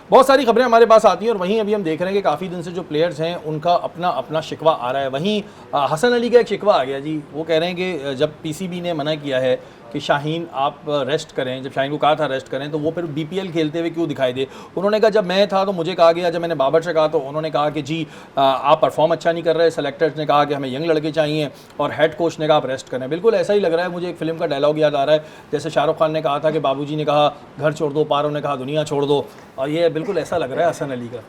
बहुत सारी खबरें हमारे पास आती हैं और वहीं अभी हम देख रहे हैं कि काफ़ी दिन से जो प्लेयर्स हैं उनका अपना अपना शिकवा आ रहा है। वहीं हसन अली का एक शिकवा आ गया जी, वो कह रहे हैं कि जब पीसीबी ने मना किया है कि शाहीन आप रेस्ट करें, जब शाहीन को कहा था रेस्ट करें तो वो फिर बीपीएल खेलते हुए क्यों दिखाई दे। उन्होंने कहा जब मैं था तो मुझे कहा गया, जब मैंने बाबर से कहा तो उन्होंने कहा कि जी आप परफॉर्म अच्छा नहीं कर रहे, सेलेक्टर्स ने कहा कि हमें यंग लड़के चाहिए और हेड कोच ने कहा आप रेस्ट करें। बिल्कुल ऐसा ही लग रहा है मुझे, एक फिल्म का डायलॉग याद आ रहा है, जैसे शाहरुख खान ने कहा था कि बाबूजी ने कहा घर छोड़ दो, पारो ने कहा दुनिया छोड़ दो, और ये बिल्कुल ऐसा लग रहा है हसन अली का।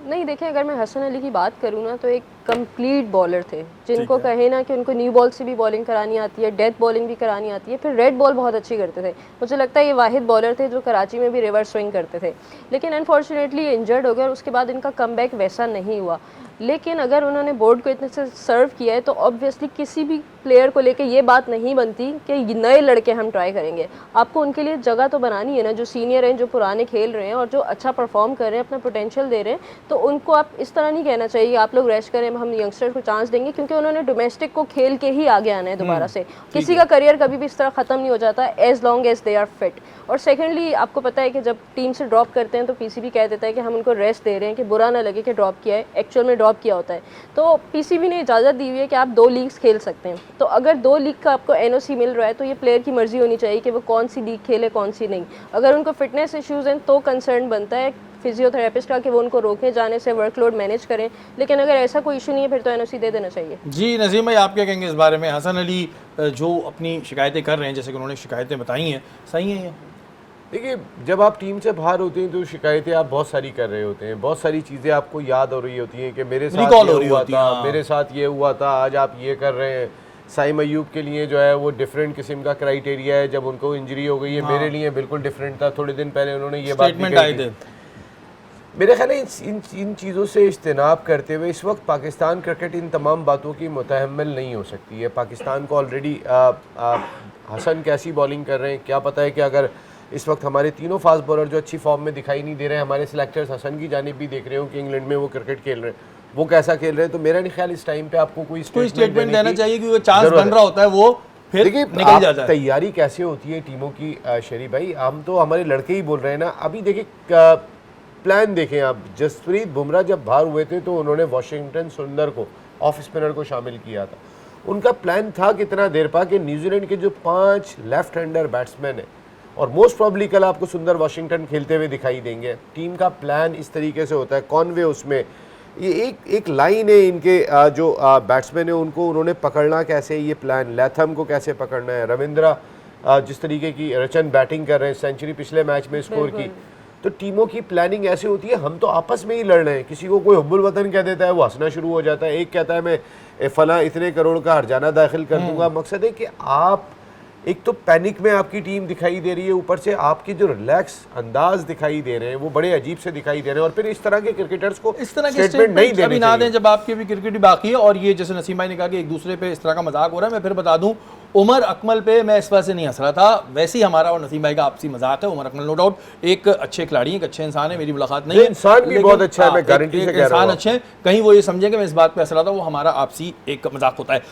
नहीं देखिए, अगर मैं हसन अली की बात करूँ ना तो एक कंप्लीट बॉलर थे, जिनको कहे ना कि उनको न्यू बॉल से भी बॉलिंग करानी आती है, डेथ बॉलिंग भी करानी आती है, फिर रेड बॉल बहुत अच्छी करते थे। मुझे लगता है ये वाहिद बॉलर थे जो कराची में भी रिवर्स स्विंग करते थे, लेकिन अनफॉर्चुनेटली इंजर्ड हो गए और उसके बाद इनका कमबैक वैसा नहीं हुआ। लेकिन अगर उन्होंने बोर्ड को इतने से सर्व किया है तो ऑब्वियसली किसी भी प्लेयर को लेके ये बात नहीं बनती कि नए लड़के हम ट्राई करेंगे। आपको उनके लिए जगह तो बनानी है ना, जो सीनियर हैं, जो पुराने खेल रहे हैं और जो अच्छा परफॉर्म कर रहे हैं, अपना पोटेंशियल दे रहे हैं, तो उनको आप इस तरह नहीं कहना चाहिए आप लोग रेस्ट करें, हम यंगस्टर को चांस देंगे, क्योंकि उन्होंने डोमेस्टिक को खेल के ही आगे आना है दोबारा से। किसी का करियर कभी भी इस तरह ख़त्म नहीं हो जाता as long as they are fit. और सेकेंडली आपको पता है कि जब टीम से ड्रॉप करते हैं तो पीसीबी कह देता है कि हम उनको रेस्ट दे रहे हैं कि बुरा ना लगे कि ड्रॉप किया है, एक्चुअल में ड्रॉप किया होता है। तो पीसीबी ने इजाज़त दी हुई है कि आप 2 लीग्स खेल सकते हैं। तो अगर 2 लीग का आपको एनओसी मिल रहा है तो ये प्लेयर की मर्जी होनी चाहिए कि वो कौन सी लीग खेले कौन सी नहीं। अगर उनको फिटनेस इश्यूज़ हैं तो कंसर्न बनता है फिजियोथेरेपिस्ट का कि वो उनको रोकने जाने से वर्कलोड मैनेज करें, लेकिन अगर ऐसा कोई इशू नहीं है फिर तो एनओसी दे देना चाहिए। जी नज़ीम भाई, आप क्या कहेंगे इस बारे में? हसन अली जो अपनी शिकायतें कर रहे हैं, जैसे कि उन्होंने शिकायतें बताई हैं, सही हैं ये? देखिए, जब आप टीम से बाहर होते हैं तो शिकायतें आप बहुत सारी कर रहे होते हैं, बहुत सारी चीज़ें आपको याद हो रही होती हैं कि मेरे साथ ये हुआ था, मेरे साथ ये हुआ था, आज आप ये कर रहे हैं। साइम अयूब के लिए जो है वो डिफरेंट किस्म का क्राइटेरिया है, जब उनको इंजरी हो गई है, मेरे लिए बिल्कुल डिफरेंट था। थोड़े दिन पहले उन्होंने ये बात कही। मेरे ख्याल है इन चीज़ों से इज्तनाब करते हुए इस वक्त पाकिस्तान क्रिकेट इन तमाम बातों की मुतहम्मिल नहीं हो सकती है। पाकिस्तान को ऑलरेडी हसन कैसी बॉलिंग कर रहे हैं, क्या पता है कि अगर इस वक्त हमारे तीनों फास्ट बॉलर जो अच्छी फॉर्म में दिखाई नहीं दे रहे हैं, हमारे सिलेक्टर्स हसन की जानिब भी देख रहे हो कि इंग्लैंड में वो क्रिकेट खेल रहे हैं, वो कैसा खेल रहे हैं, तो मेरा नहीं ख्याल इस टाइम पे आपको कोई स्टेटमेंट देना चाहिए, क्योंकि चांस बन रहा होता है वो फिर निकल जाता है। तैयारी कैसे होती है टीमों की शरीफ भाई, हम तो हमारे लड़के ही बोल रहे हैं ना। अभी देखिए प्लान देखें आप, जसप्रीत बुमराह जब बाहर हुए थे तो उन्होंने वाशिंगटन सुंदर को ऑफ स्पिनर को शामिल किया था। उनका प्लान था कितना देर पा कि न्यूजीलैंड के जो 5 लेफ्ट हैंडर बैट्समैन हैं, और मोस्ट प्रॉब्ली कल आपको सुंदर वाशिंगटन खेलते हुए दिखाई देंगे। टीम का प्लान इस तरीके से होता है, कॉनवे उसमें ये एक लाइन है इनके जो बैट्समैन है उनको उन्होंने पकड़ना कैसे, ये प्लान, लैथम को कैसे पकड़ना है, रविंद्रा जिस तरीके की रचन बैटिंग कर रहे हैं, सेंचुरी पिछले मैच में स्कोर की, तो टीमों की प्लानिंग ऐसे होती है। हम तो आपस में ही लड़ रहे हैं, किसी को कोई हुब्बुल वतन कह देता है वो हंसना शुरू हो जाता है, एक कहता है मैं फला इतने करोड़ का हरजाना दाखिल कर दूंगा। मकसद है कि आप एक तो पैनिक में आपकी टीम दिखाई दे रही है, ऊपर से आपके जो रिलैक्स अंदाज दिखाई दे रहे हैं वो बड़े अजीब से दिखाई दे रहे हैं, और फिर इस तरह के क्रिकेटर्स को इस तरह के स्टेटमेंट नहीं देने ना दें जब आपकी भी क्रिकेट बाकी है। और ये जैसे नसीम भाई ने कहा कि एक दूसरे पे इस तरह का मजाक हो रहा है, मैं फिर बता दूं उमर अकमल पे मैं इस वजह से नहीं हंस रहा था, वैसे ही हमारा और नसीम भाई का आपसी मजाक है। उमर अकमल नो डाउट एक अच्छे खिलाड़ी, एक अच्छे इंसान है, मेरी मुलाकात नहीं है, इंसान भी बहुत अच्छा है, मैं गारंटी से कह रहा हूं, इंसान अच्छे हैं, कहीं वो ये समझें कि मैं इस बात पे हंस रहा था, वो हमारा आपसी एक मजाक होता है।